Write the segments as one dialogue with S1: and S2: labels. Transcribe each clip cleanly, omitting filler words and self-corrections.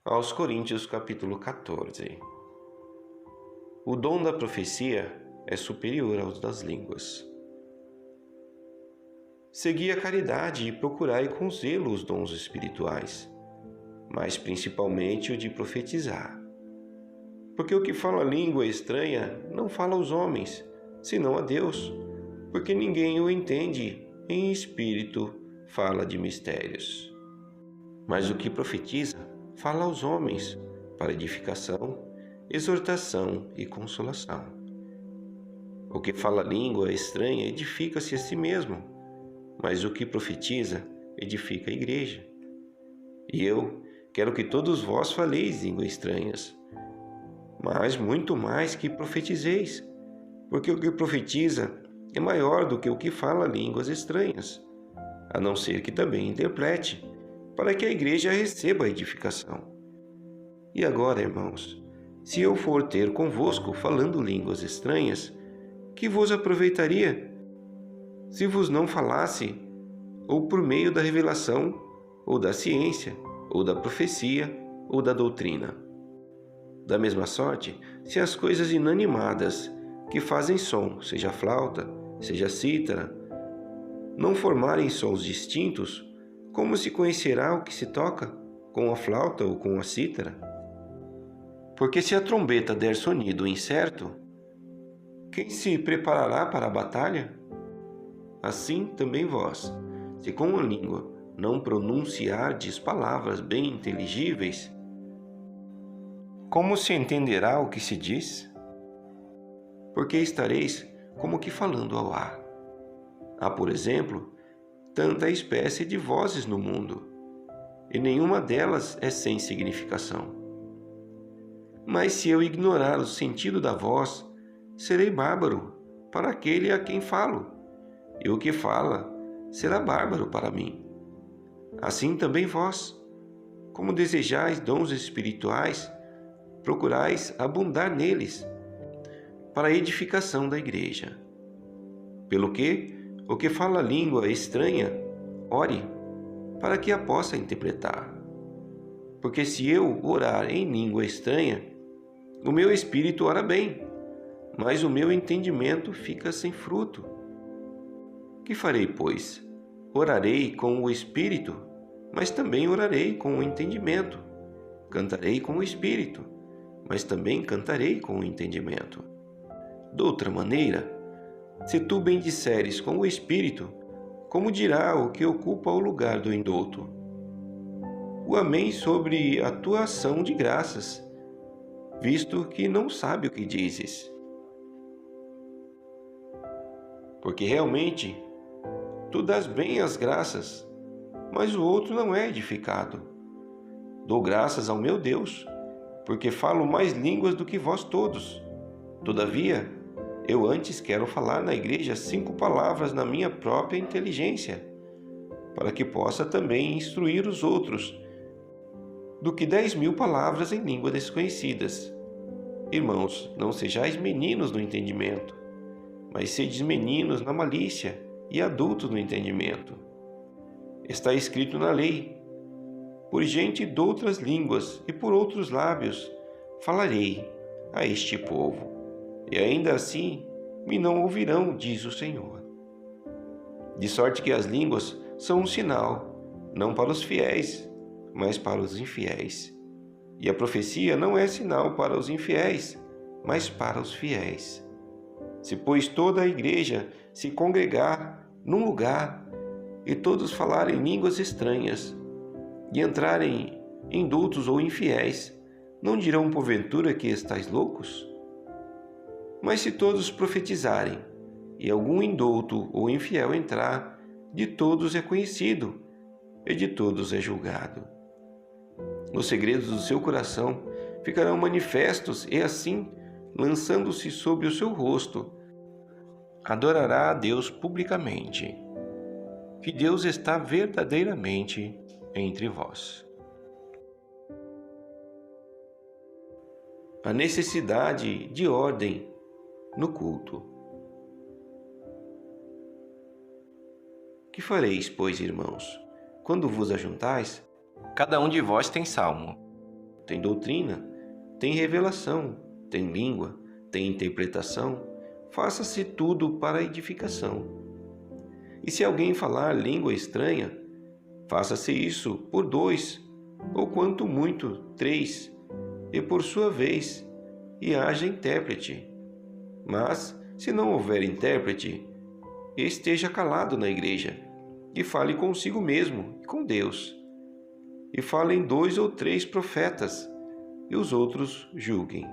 S1: Aos Coríntios capítulo 14. O dom da profecia é superior aos das línguas. Segui a caridade e procurai com zelo os dons espirituais, mas principalmente o de profetizar. Porque o que fala língua estranha não fala aos homens, senão a Deus, porque ninguém o entende, em espírito fala de mistérios. Mas o que profetiza fala aos homens, para edificação, exortação e consolação. O que fala língua estranha edifica-se a si mesmo, mas o que profetiza edifica a igreja. E eu quero que todos vós faleis línguas estranhas, mas muito mais que profetizeis, porque o que profetiza é maior do que o que fala línguas estranhas, a não ser que também interprete, para que a igreja receba a edificação. E agora, irmãos, se eu for ter convosco falando línguas estranhas, que vos aproveitaria, se vos não falasse, ou por meio da revelação, ou da ciência, ou da profecia, ou da doutrina? Da mesma sorte, se as coisas inanimadas, que fazem som, seja flauta, seja cítara, não formarem sons distintos, como se conhecerá o que se toca, com a flauta ou com a cítara? Porque se a trombeta der sonido incerto, quem se preparará para a batalha? Assim também vós, se com a língua não pronunciardes palavras bem inteligíveis, como se entenderá o que se diz? Porque estareis como que falando ao ar. Há, por exemplo, tanta espécie de vozes no mundo, e nenhuma delas é sem significação. Mas se eu ignorar o sentido da voz, serei bárbaro para aquele a quem falo, e o que fala será bárbaro para mim. Assim também vós, como desejais dons espirituais, procurais abundar neles, para a edificação da igreja. Pelo que, o que fala língua estranha, ore, para que a possa interpretar. Porque se eu orar em língua estranha, o meu espírito ora bem, mas o meu entendimento fica sem fruto. Que farei, pois? Orarei com o espírito, mas também orarei com o entendimento. Cantarei com o espírito, mas também cantarei com o entendimento. De outra maneira, se tu bendisseres com o espírito, como dirá o que ocupa o lugar do indulto? O amém sobre a tua ação de graças, visto que não sabe o que dizes. Porque realmente tu dás bem as graças, mas o outro não é edificado. Dou graças ao meu Deus, porque falo mais línguas do que vós todos. Todavia, eu antes quero falar na igreja 5 palavras na minha própria inteligência, para que possa também instruir os outros, do que 10.000 palavras em língua desconhecidas. Irmãos, não sejais meninos no entendimento, mas sedes meninos na malícia e adultos no entendimento. Está escrito na lei: por gente de outras línguas e por outros lábios falarei a este povo, e ainda assim me não ouvirão, diz o Senhor. De sorte que as línguas são um sinal, não para os fiéis, mas para os infiéis. E a profecia não é sinal para os infiéis, mas para os fiéis. Se, pois, toda a igreja se congregar num lugar e todos falarem línguas estranhas e entrarem indultos ou infiéis, não dirão porventura que estáis loucos? Mas se todos profetizarem e algum indulto ou infiel entrar, de todos é conhecido e de todos é julgado. Os segredos do seu coração ficarão manifestos e assim, lançando-se sobre o seu rosto, adorará a Deus publicamente, que Deus está verdadeiramente entre vós. A necessidade de ordem no culto. Que fareis, pois, irmãos, quando vos ajuntais? Cada um de vós tem salmo, tem doutrina, tem revelação, tem língua, tem interpretação, faça-se tudo para a edificação. E se alguém falar língua estranha, faça-se isso por 2, ou quanto muito 3, e por sua vez, e haja intérprete. Mas, se não houver intérprete, esteja calado na igreja, e fale consigo mesmo e com Deus. E falem 2 ou 3 profetas, e os outros julguem.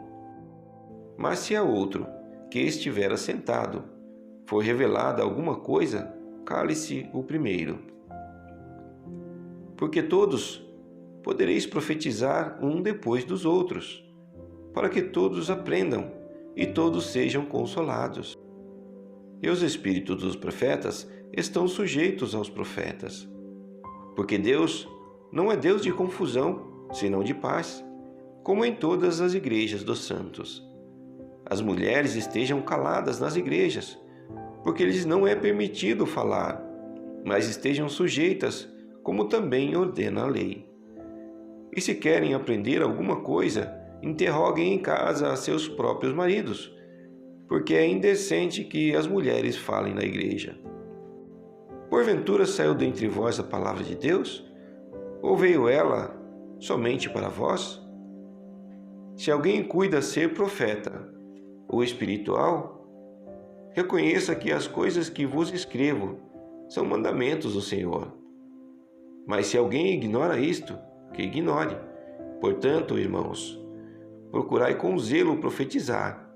S1: Mas se a outro, que estiver assentado, for revelada alguma coisa, cale-se o primeiro. Porque todos podereis profetizar um depois dos outros, para que todos aprendam e todos sejam consolados. E os espíritos dos profetas estão sujeitos aos profetas. Porque Deus não é Deus de confusão, senão de paz, como em todas as igrejas dos santos. As mulheres estejam caladas nas igrejas, porque lhes não é permitido falar, mas estejam sujeitas, como também ordena a lei. E se querem aprender alguma coisa, interroguem em casa a seus próprios maridos, porque é indecente que as mulheres falem na igreja. Porventura saiu dentre vós a palavra de Deus? Ou veio ela somente para vós? Se alguém cuida ser profeta ou espiritual, reconheça que as coisas que vos escrevo são mandamentos do Senhor. Mas se alguém ignora isto, que ignore. Portanto, irmãos, procurai com zelo profetizar,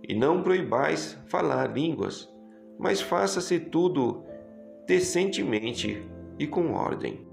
S1: e não proibais falar línguas, mas faça-se tudo decentemente e com ordem.